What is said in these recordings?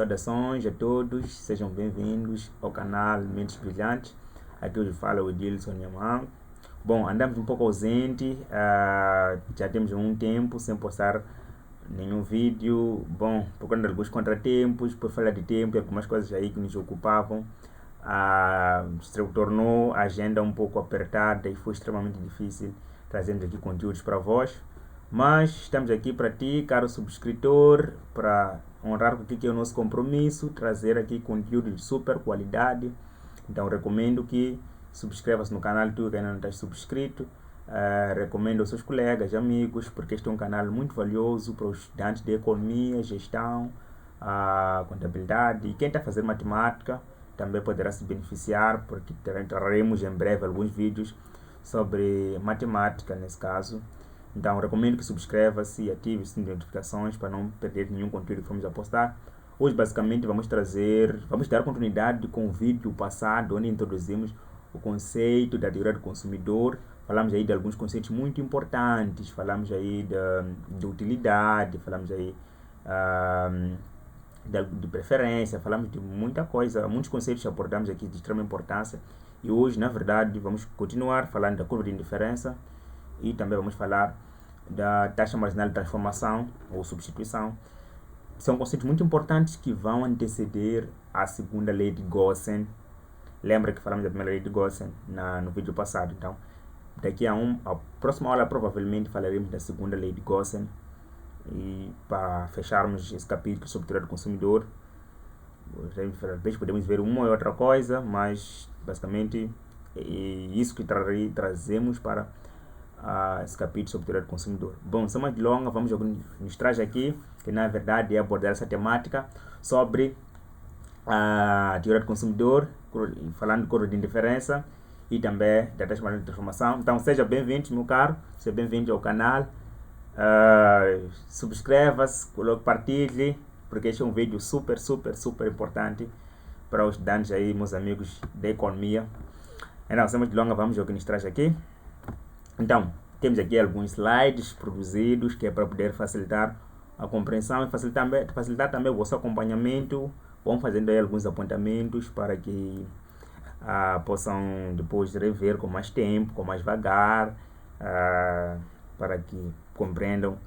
Saudações a todos, sejam bem-vindos ao canal Mentes Brilhantes. Aqui hoje fala o Edilson Nhaman. Bom, andamos um pouco ausente, já temos um tempo sem postar nenhum vídeo. Bom, por conta de alguns contratempos, por falta de tempo e algumas coisas aí que nos ocupavam, se tornou a agenda um pouco apertada e foi extremamente difícil trazermos aqui conteúdos para vós. Mas estamos aqui para ti, caro subscritor, para honrar o que é o nosso compromisso, trazer aqui conteúdo de super qualidade. Então recomendo que subscreva-se no canal, tu que ainda não estás subscrito. Recomendo aos seus colegas, amigos, porque este é um canal muito valioso para os estudantes de economia, gestão, contabilidade. E quem está a fazer matemática também poderá se beneficiar, porque traremos em breve alguns vídeos sobre matemática nesse caso. Então recomendo que subscreva-se e ative as notificações para não perder nenhum conteúdo que vamos a postar. Hoje basicamente vamos dar continuidade com o vídeo passado, onde introduzimos o conceito da teoria do consumidor. Falamos aí de alguns conceitos muito importantes, falamos aí de utilidade, falamos aí de preferência, falamos de muita coisa, muitos conceitos que abordamos aqui de extrema importância. E hoje, na verdade, vamos continuar falando da curva de indiferença e também vamos falar da taxa marginal de transformação ou substituição. São conceitos muito importantes que vão anteceder a segunda lei de Gossen. Lembra que falamos da primeira lei de Gossen no vídeo passado. Então, daqui a próxima aula provavelmente falaremos da segunda lei de Gossen. E para fecharmos esse capítulo sobre teoria do consumidor, talvez podemos ver uma ou outra coisa, mas basicamente é isso que trazemos para esse capítulo sobre teoria do consumidor. Bom, sem mais delongas, vamos ao que nos traz aqui, que na verdade é abordar essa temática sobre a teoria do consumidor, falando de curva de indiferença e também da taxa marginal de transformação. Então seja bem-vindo, meu caro, seja bem-vindo ao canal. Subscreva-se, partilhe, porque este é um vídeo super importante para os estudantes aí, meus amigos da economia. Então, sem mais delongas, vamos ao que nos traz aqui. Então, temos aqui alguns slides produzidos que é para poder facilitar a compreensão e facilitar também o vosso acompanhamento. Vamos fazendo aí alguns apontamentos para que possam depois rever com mais tempo, com mais vagar, para que compreendam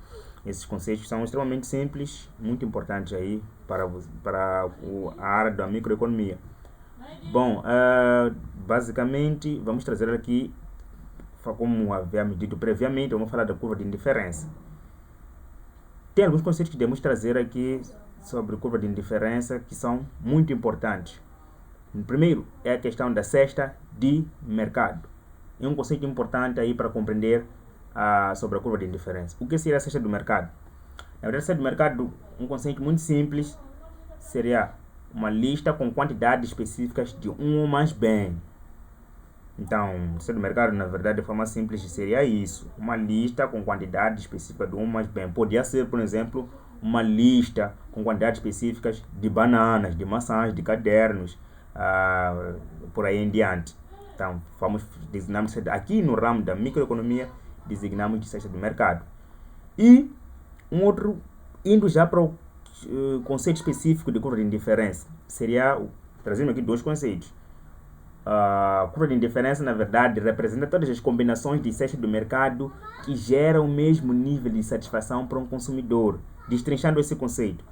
esses conceitos que são extremamente simples, muito importantes aí para a área da microeconomia. Bom, basicamente vamos trazer aqui, como havíamos dito previamente, vamos falar da curva de indiferença. Tem alguns conceitos que devemos trazer aqui sobre curva de indiferença que são muito importantes. O primeiro é a questão da cesta de mercado. É um conceito importante aí para compreender sobre a curva de indiferença. O que seria a cesta do mercado? Na verdade, a cesta do mercado, um conceito muito simples, seria uma lista com quantidades específicas de um ou mais bens. Então, a cesta do mercado, na verdade, de forma simples, seria isso. Uma lista com quantidade específica de um ou mais bens. Podia ser, por exemplo, uma lista com quantidades específicas de bananas, de maçãs, de cadernos, por aí em diante. Então, designamos aqui no ramo da microeconomia, designamos de cesta do mercado. E um outro, indo já para o conceito específico de curva de indiferença, seria, trazendo aqui dois conceitos. A curva de indiferença, na verdade, representa todas as combinações de cesta do mercado que geram o mesmo nível de satisfação para um consumidor. Destrinchando esse conceito,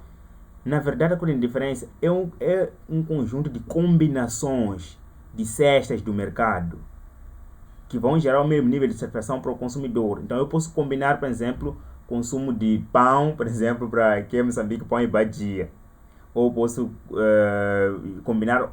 na verdade, a curva de indiferença é um conjunto de combinações de cestas do mercado que vão gerar o mesmo nível de satisfação para o consumidor. Então, eu posso combinar, por exemplo, consumo de pão, por exemplo, para aqui em Moçambique, pão e badia. Ou posso combinar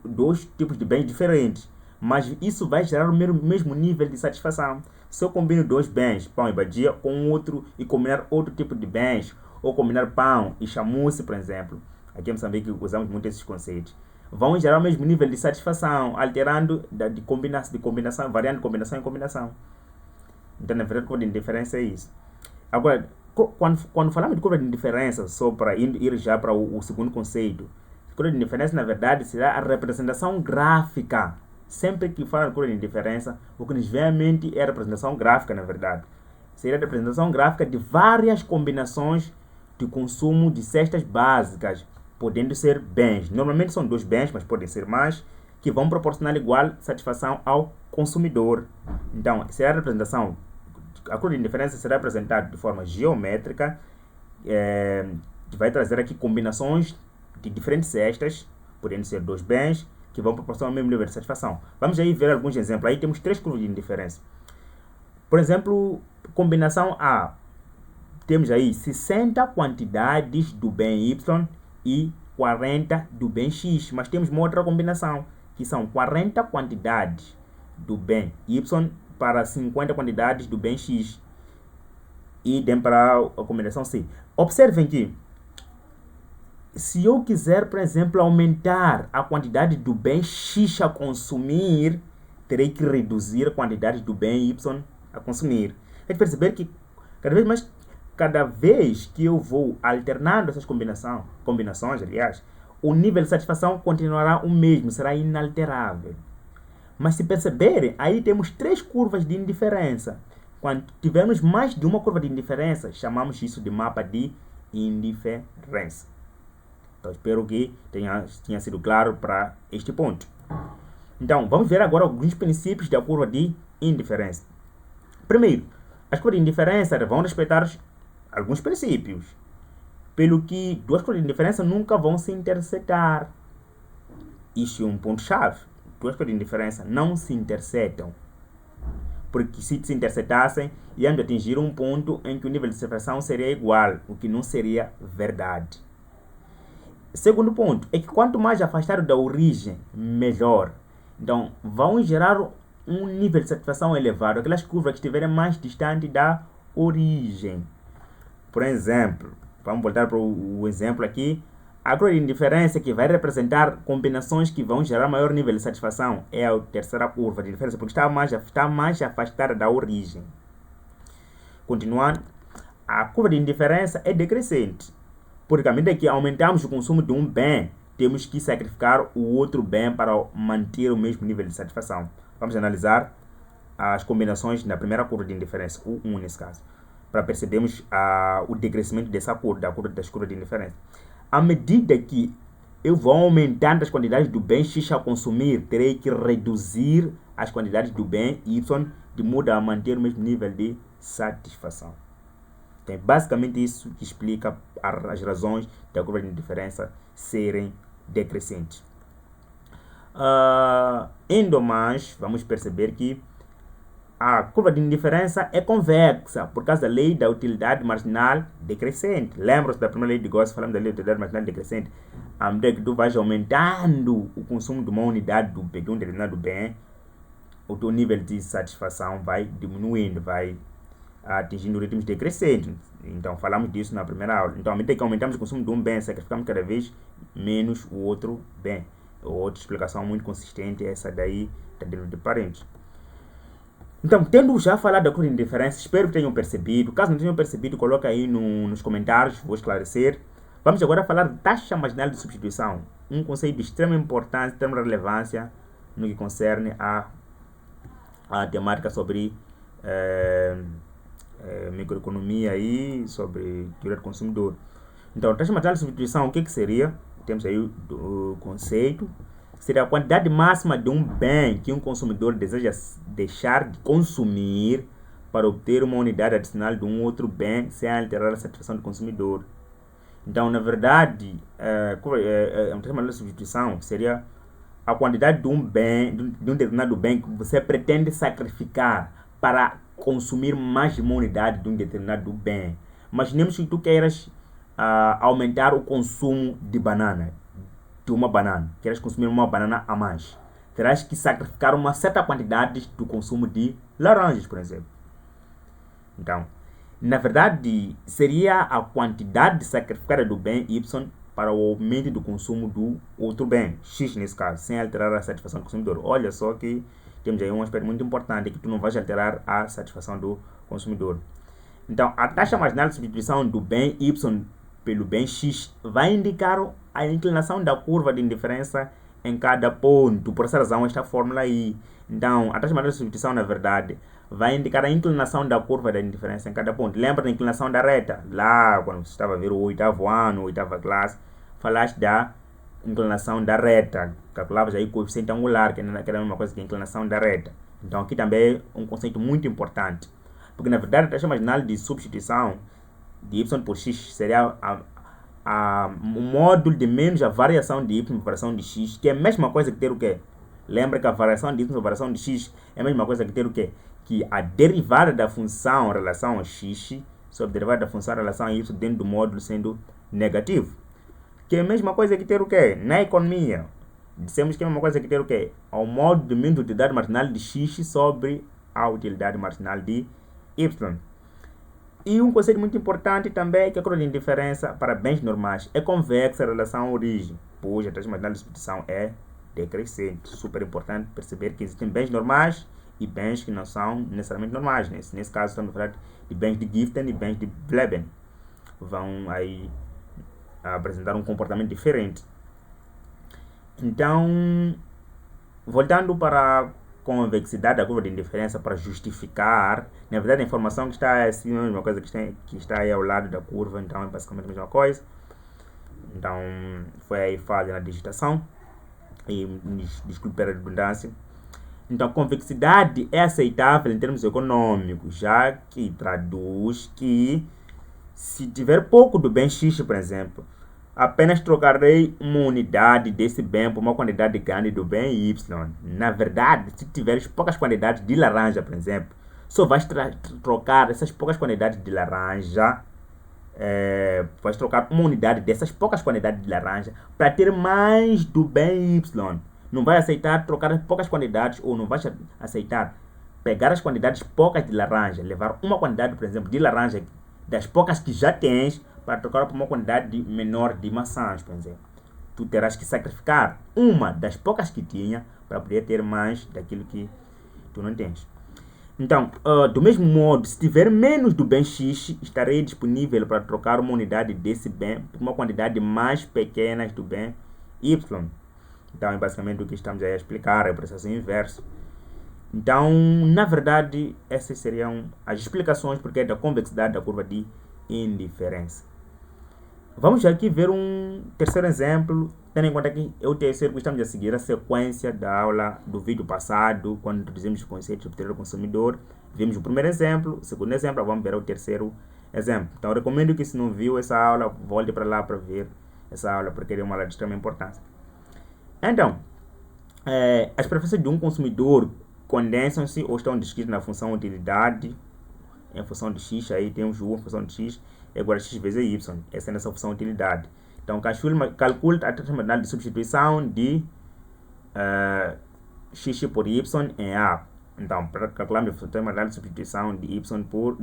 dois tipos de bens diferentes, mas isso vai gerar o mesmo nível de satisfação. Se eu combino dois bens, pão e badia, com outro e combinar outro tipo de bens, ou combinar pão e chamuce, por exemplo, aqui em Moçambique usamos muito esses conceitos, vão gerar o mesmo nível de satisfação, alterando de combinação, variando de combinação em combinação. Então, na verdade, a curva de indiferença é isso. Agora, quando falamos de curva de indiferença, só para ir já para o segundo conceito, a curva de indiferença, na verdade, será a representação gráfica. Sempre que fala de curva de indiferença, o que nos vem à mente é a representação gráfica, na verdade. Seria a representação gráfica de várias combinações de consumo de cestas básicas podendo ser bens. Normalmente são 2 bens, mas podem ser mais, que vão proporcionar igual satisfação ao consumidor. Então, será a representação, a curva de indiferença será apresentada de forma geométrica, vai trazer aqui combinações de diferentes cestas, podendo ser 2 bens, que vão proporcionar o mesmo nível de satisfação. Vamos aí ver alguns exemplos. Aí temos 3 curvas de indiferença. Por exemplo, combinação A. Temos aí 60 quantidades do bem Y e 40 do bem X. Mas temos uma outra combinação, que são 40 quantidades do bem Y para 50 quantidades do bem X. Idem para a combinação C. Observem que, se eu quiser, por exemplo, aumentar a quantidade do bem X a consumir, terei que reduzir a quantidade do bem Y a consumir. É de perceber que cada vez que eu vou alternando essas combinações, aliás, o nível de satisfação continuará o mesmo, será inalterável. Mas se perceberem, aí temos 3 curvas de indiferença. Quando tivermos mais de uma curva de indiferença, chamamos isso de mapa de indiferença. Então, espero que tenha sido claro para este ponto. Então, vamos ver agora alguns princípios da curva de indiferença. Primeiro, as curvas de indiferença vão respeitar alguns princípios, pelo que 2 curvas de indiferença nunca vão se intersetar. Isso é um ponto-chave. 2 curvas de indiferença não se intersetam, porque se se intersetassem, iam atingir um ponto em que o nível de separação seria igual, o que não seria verdade. Segundo ponto é que quanto mais afastado da origem, melhor. Então, vão gerar um nível de satisfação elevado aquelas curvas que estiverem mais distantes da origem. Por exemplo, vamos voltar para o exemplo aqui. A curva de indiferença que vai representar combinações que vão gerar maior nível de satisfação é a terceira curva de indiferença, porque está mais afastada da origem. Continuando, a curva de indiferença é decrescente, porque à medida que aumentamos o consumo de um bem, temos que sacrificar o outro bem para manter o mesmo nível de satisfação. Vamos analisar as combinações na primeira curva de indiferença, o 1 nesse caso, para percebermos o decrescimento dessa curva, das curvas de indiferença. À medida que eu vou aumentando as quantidades do bem X a consumir, terei que reduzir as quantidades do bem Y, de modo a manter o mesmo nível de satisfação. Então, é basicamente isso que explica as razões da curva de indiferença serem decrescentes. Indo mais, vamos perceber que a curva de indiferença é convexa, por causa da lei da utilidade marginal decrescente. Lembra-se da primeira lei de Gauss, falamos da lei da utilidade marginal decrescente? À medida que tu vais aumentando o consumo de uma unidade de um determinado bem, o teu nível de satisfação vai diminuindo, vai atingindo ritmos decrescentes. Então, falamos disso na primeira aula. Então, à medida que aumentamos o consumo de um bem, sacrificamos cada vez menos o outro bem. Outra explicação muito consistente é essa daí da deriva de parentes. Então, tendo já falado da curva de indiferença, espero que tenham percebido. Caso não tenham percebido, coloca aí nos comentários, vou esclarecer. Vamos agora falar de taxa marginal de substituição, um conceito de extrema importância, de extrema relevância no que concerne a temática sobre microeconomia e sobre teoria do consumidor. Então, taxa marginal de substituição, o que seria? Temos aí o conceito. Seria a quantidade máxima de um bem que um consumidor deseja deixar de consumir para obter uma unidade adicional de um outro bem sem alterar a satisfação do consumidor. Então, na verdade, a taxa de substituição seria a quantidade de um bem, de um determinado bem que você pretende sacrificar para consumir mais de uma unidade de um determinado bem. Imaginemos que tu queiras aumentar o consumo de banana, de uma banana, queres consumir uma banana a mais, terás que sacrificar uma certa quantidade do consumo de laranjas, por exemplo. Então, na verdade, seria a quantidade sacrificada do bem Y para o aumento do consumo do outro bem, X nesse caso, sem alterar a satisfação do consumidor. Olha só que temos aí um aspecto muito importante, que tu não vais alterar a satisfação do consumidor. Então, a taxa marginal de substituição do bem Y pelo bem X vai indicar a inclinação da curva de indiferença em cada ponto. Por essa razão, esta fórmula aí. Então, a taxa marginal de substituição, na verdade, vai indicar a inclinação da curva da indiferença em cada ponto. Lembra da inclinação da reta? Lá, quando você estava a ver o 8º ano, 8ª classe, falaste da inclinação da reta, calculavas aí o coeficiente angular, que era a mesma coisa que a inclinação da reta. Então aqui também é um conceito muito importante, porque na verdade a taxa marginal de substituição de y por x seria o módulo de menos a variação de y por variação de x, que é a mesma coisa que ter o quê? Lembra que a variação de y por variação de x é a mesma coisa que ter o quê? Que a derivada da função em relação a x sobre a derivada da função em relação a y dentro do módulo sendo negativo. Que é a mesma coisa que ter o quê? Na economia, dissemos que é a mesma coisa que ter o quê? Ao módulo de menos utilidade marginal de x sobre a utilidade marginal de y. E um conceito muito importante também é que a curva de indiferença para bens normais é convexa em relação à origem, pois a taxa marginal de substituição é decrescente. Super importante perceber que existem bens normais e bens que não são necessariamente normais. Nesse caso, estamos a falar de bens de Giften e bens de Vleben. Vão aí apresentar um comportamento diferente. Então, voltando para a convexidade da curva de indiferença para justificar, na verdade a informação que está assim, a mesma coisa que está aí ao lado da curva, então é basicamente a mesma coisa. Então, foi aí falha na digitação, e desculpe a redundância. Então, a convexidade é aceitável em termos econômicos, já que traduz que se tiver pouco do bem x, por exemplo, apenas trocarei uma unidade desse bem por uma quantidade grande do bem y. Na verdade, se tiveres poucas quantidades de laranja, por exemplo, só vais trocar essas poucas quantidades de laranja, vais trocar uma unidade dessas poucas quantidades de laranja para ter mais do bem y. Não vai aceitar trocar poucas quantidades, ou não vai aceitar pegar as quantidades poucas de laranja, levar uma quantidade, por exemplo, de laranja das poucas que já tens para trocar por uma quantidade menor de maçãs, por exemplo. Tu terás que sacrificar uma das poucas que tinha para poder ter mais daquilo que tu não tens. Então, do mesmo modo, se tiver menos do bem x, estarei disponível para trocar uma unidade desse bem por uma quantidade mais pequena do bem y. Então, é basicamente o que estamos aí a explicar, é o processo inverso. Então, na verdade, essas seriam as explicações porque da convexidade da curva de indiferença. Vamos aqui ver um terceiro exemplo, tendo em conta que é o terceiro que estamos a seguir a sequência da aula do vídeo passado, quando introduzimos o conceito de poder do consumidor. Vimos o primeiro exemplo, o segundo exemplo, vamos ver o terceiro exemplo. Então, eu recomendo que se não viu essa aula, volte para lá para ver essa aula, porque é uma aula de extrema importância. Então, as preferências de um consumidor condensam-se ou estão descritas na função utilidade, em função de x, aí temos u, em função de x, é igual a x vezes y. Essa é a nossa função utilidade. Então, calcule a taxa marginal de substituição de x por y em A. Então, para calcularmos a taxa marginal de substituição de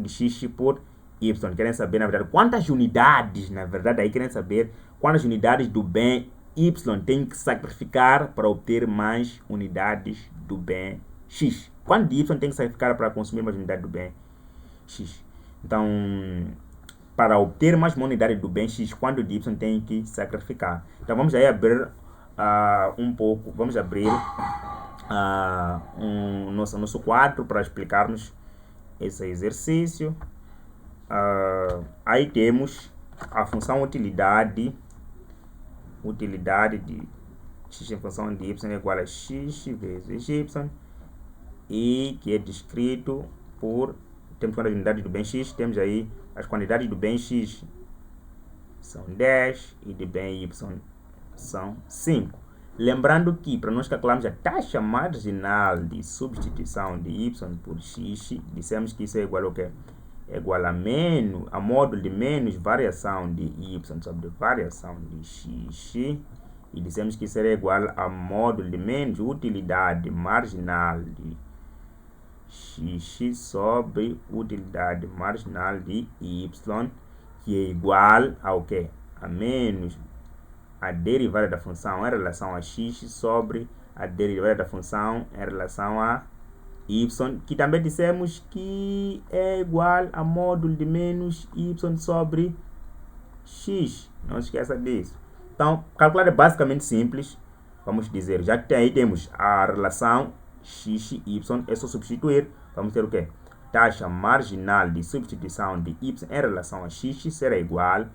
x por y, querem saber, na verdade, quantas unidades, na verdade, aí querem saber quantas unidades do bem y tem que sacrificar para obter mais unidades do bem x. Quanto de y tem que sacrificar para consumir mais unidades do bem x? Então, para obter mais uma unidade do bem x, quanto de y tem que sacrificar? Então, vamos aí abrir vamos abrir nosso quadro para explicarmos esse exercício. Aí temos a função utilidade de x em função de y é igual a x vezes y, e que é descrito por, temos quantas unidades do bem x, temos aí as quantidades do bem x são 10 e de bem y são 5. Lembrando que para nós calcularmos a taxa marginal de substituição de y por x, dissemos que isso é igual ao quê? É igual a módulo de menos variação de y sobre variação de x, e dissemos que seria igual a módulo de menos utilidade marginal de x sobre utilidade marginal de y, que é igual ao que? A menos a derivada da função em relação a x sobre a derivada da função em relação a y, que também dissemos que é igual a módulo de menos y sobre x. Não se esqueça disso. Então, calcular é basicamente simples. Vamos dizer, já que aí temos a relação x e y, é só substituir. Vamos ter o quê? Taxa marginal de substituição de y em relação a x será igual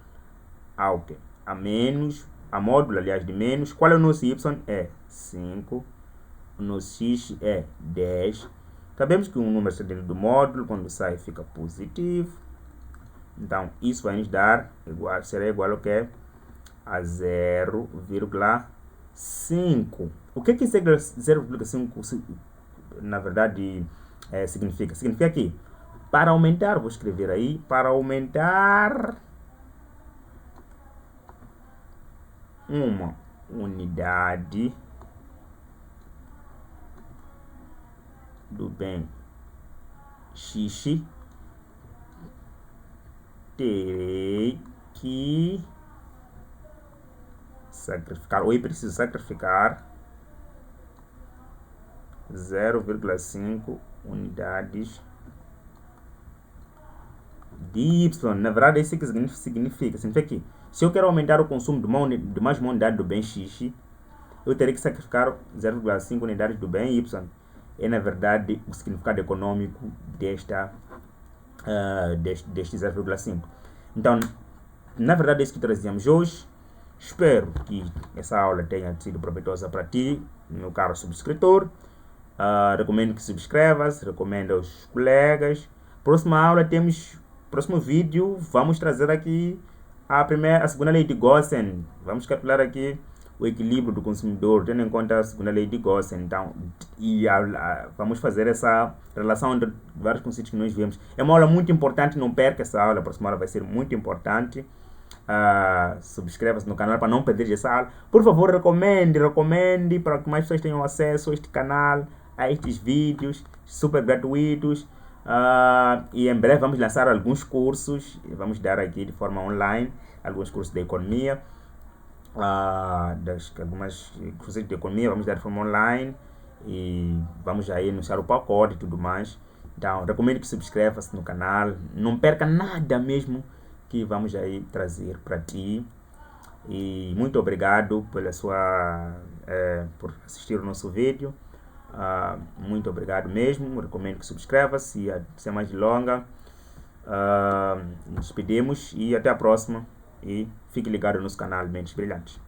ao quê? A menos a módulo, aliás, de menos. Qual é o nosso y? É 5. O nosso x é 10. Sabemos que um número está dentro do módulo, quando sai fica positivo. Então, isso vai nos dar, será igual ao que? A 0,5. O que esse 0,5 na verdade significa? Significa que para aumentar, vou escrever aí, para aumentar uma unidade do bem x, terei que sacrificar, ou eu preciso sacrificar 0,5 unidades de y. Na verdade, isso que significa que se eu quero aumentar o consumo de mais uma unidade do bem x, eu terei que sacrificar 0,5 unidades do bem y. É, na verdade, o significado econômico deste 0,5. Então, na verdade, é isso que trazíamos hoje. Espero que essa aula tenha sido proveitosa para ti, meu caro subscritor. Recomendo que subscrevas, recomendo aos colegas. Próxima aula próximo vídeo, vamos trazer aqui a segunda lei de Gossen. Vamos calcular aqui o equilíbrio do consumidor, tendo em conta a segunda lei de Gossen. Então, vamos fazer essa relação entre vários conceitos que nós vimos. É uma aula muito importante, não perca essa aula. A próxima aula vai ser muito importante. Subscreva-se no canal para não perder essa aula. Por favor, recomende para que mais pessoas tenham acesso a este canal, a estes vídeos super gratuitos. E em breve vamos lançar alguns cursos. Vamos dar aqui de forma online alguns cursos de economia. Algumas cursos de economia vamos dar de forma online. E vamos aí anunciar o pacote e tudo mais. Então, recomendo que subscreva-se no canal. Não perca nada mesmo que vamos aí trazer para ti. E muito obrigado por assistir o nosso vídeo. Muito obrigado mesmo. Recomendo que subscreva-se. Sem mais delongas, nos despedimos e até a próxima. E fique ligado no nosso canal Mentes Brilhantes.